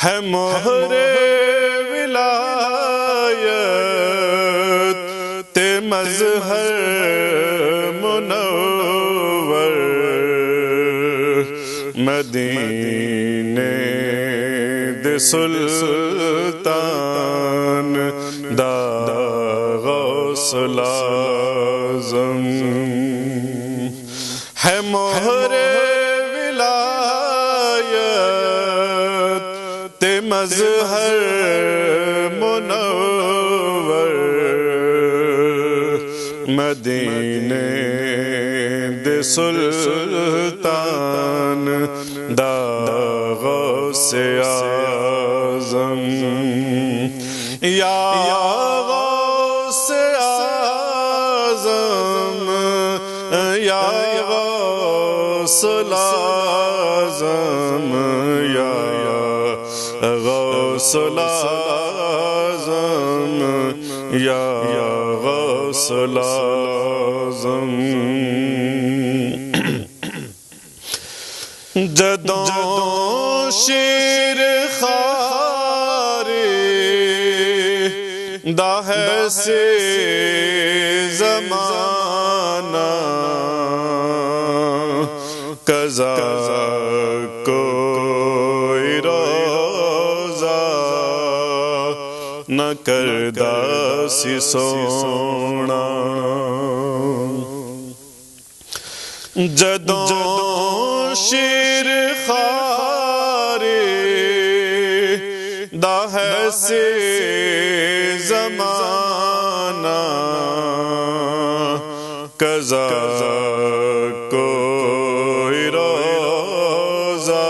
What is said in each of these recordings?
ہے مہر ولایت تے مظہر منور مدینے دے سلطان دا غوث الاعظم ہے مہر ولایت تے مظہر منور مدینے دے سلطان دا غوث اعظم یا غوث اعظم یا غوث الاعظم یا غوث الاعظم یا غوث الاعظم جدوں شیر خارے دا ہے سے زمانہ قضا کوئی روزہ نہ کردہ سی سونا جدوں شیر خارے دا ہے سے زمانہ قضا کوئی روزہ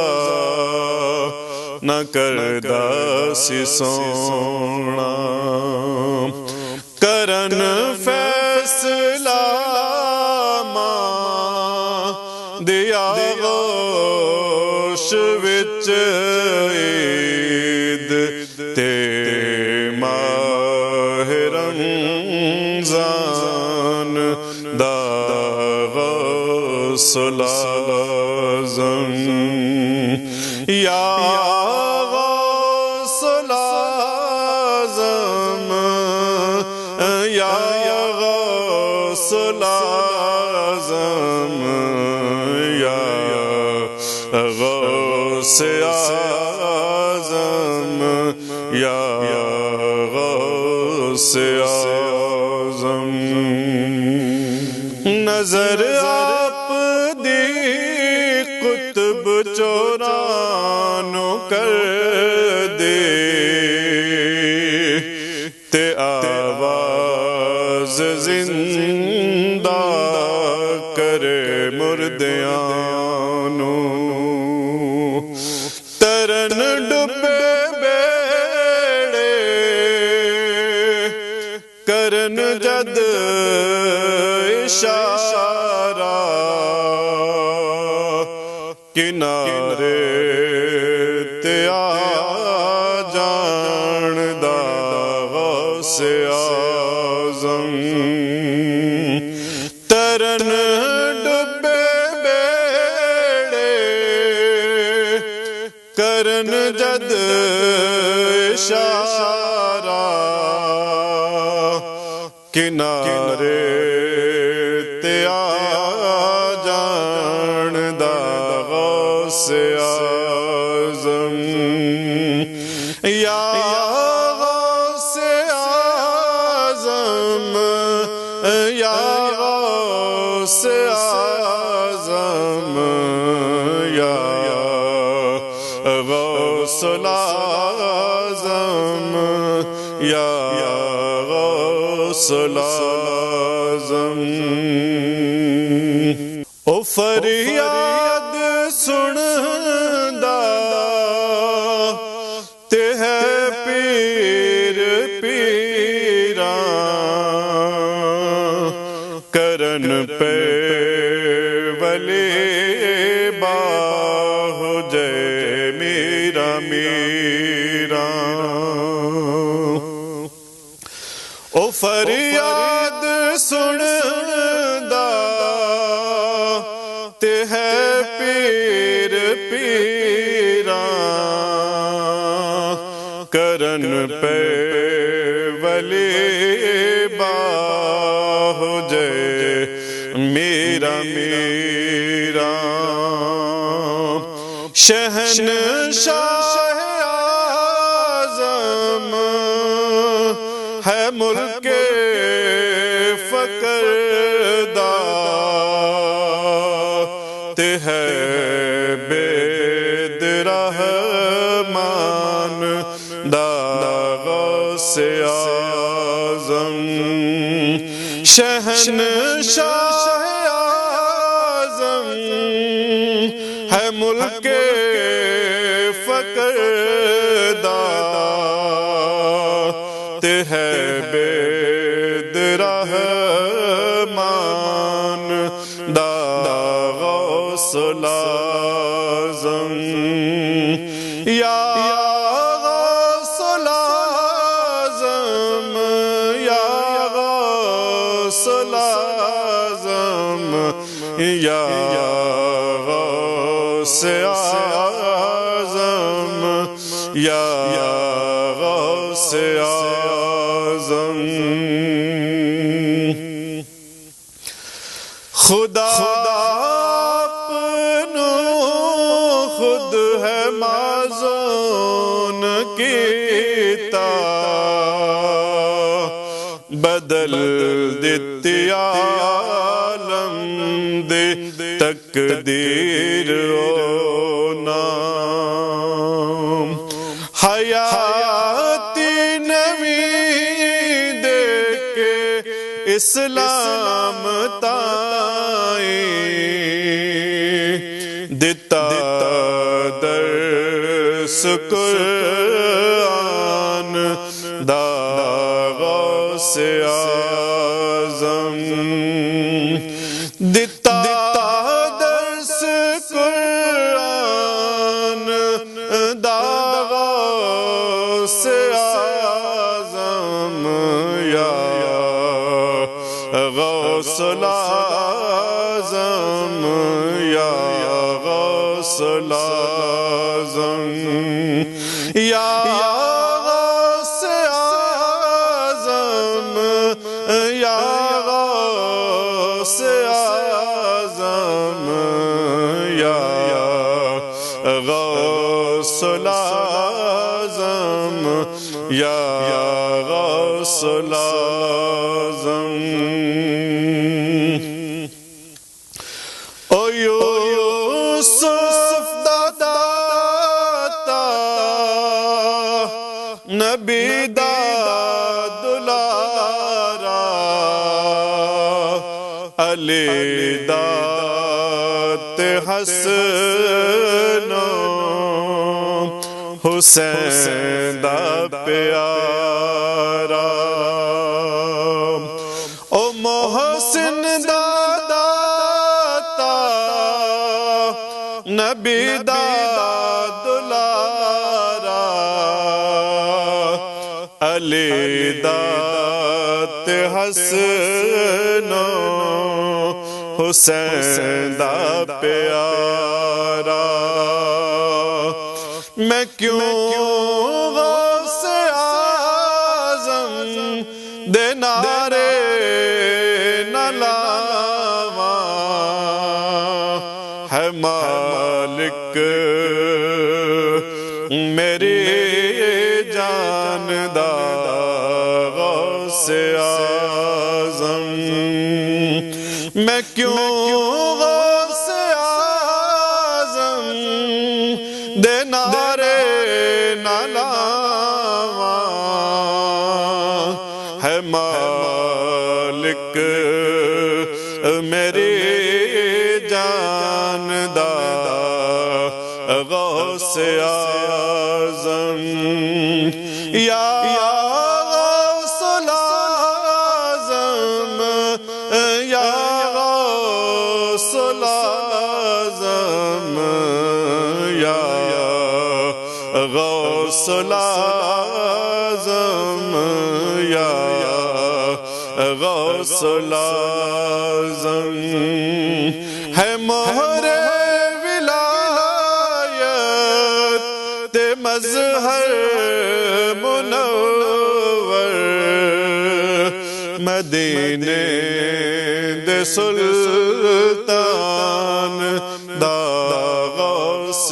نہ کردہ سی سونا کرن فیصلہ دیا غوش وچ عید تے ماہ رمضان دا غوث الاعظم یا غوث الاعظم یا غوث الاعظم غوث اعظم یا غوث اعظم نظر آپ دی قطب چورانو کر دے تے آواز زندہ کرے مردیانو ترن ڈبے بیڑے کرن جد اشارہ کنارے تے آ جان دا غوث اعظم ترن ڈبے بیڑے کرن جد اشارہ کنارے تے آ جان دا غوث اعظم یا غوث اعظم یا غوث اعظم یا غوث الاعظم یا غوث الاعظم او فریاد سندا تے ہے پیر پیراں کرن پہ ولی باہ جے میرا میرا او فریاد سندا تے ہے پیر پیراں پہ ولی باہ جے میرا میرا شہنشاہ اعظم ہے ملک فقر دات ہے بید رحمان غوث اعظم شہنشاہ اعظم ہے ملک فقر دات ہے بید رحمان غوث اعظم یا غوث اعظم یا غوث اعظم یا غوث اعظم یا غوث اعظم خدا اپنو خود ہے معزون کیتا بدل دیتی عالم دے تقدیر نام حیاتی نوی دے کے اسلام تائیں دیتا درس قرآن غوث اعظم دیتا درس قرآن غوث اعظم یا غوث اعظم یا غوث اعظم یا غوث اعظم یا غوث اعظم یا غوث اعظم یا غوث اعظم او یوسف داتا نبی دا دلارا علی دات حسن حسین دا پیارا او محسن داتا نبی دا دلارا علی دات حسن حسین دا پیارا میں کیوں غوث اعظم دے نعرے نہ لاواں ہے مالک میری جان دا غوث اعظم میں کیوں غوث اعظم دے نعرے نہ لاواں ہے مالک میری جان دا غوث اعظم یا غوث اعظم یا غوث اعظم یا غوث اعظم یا غوث اعظم ہے مہر ولایت تے مظہر منور مدینے دے سلطان دا غوث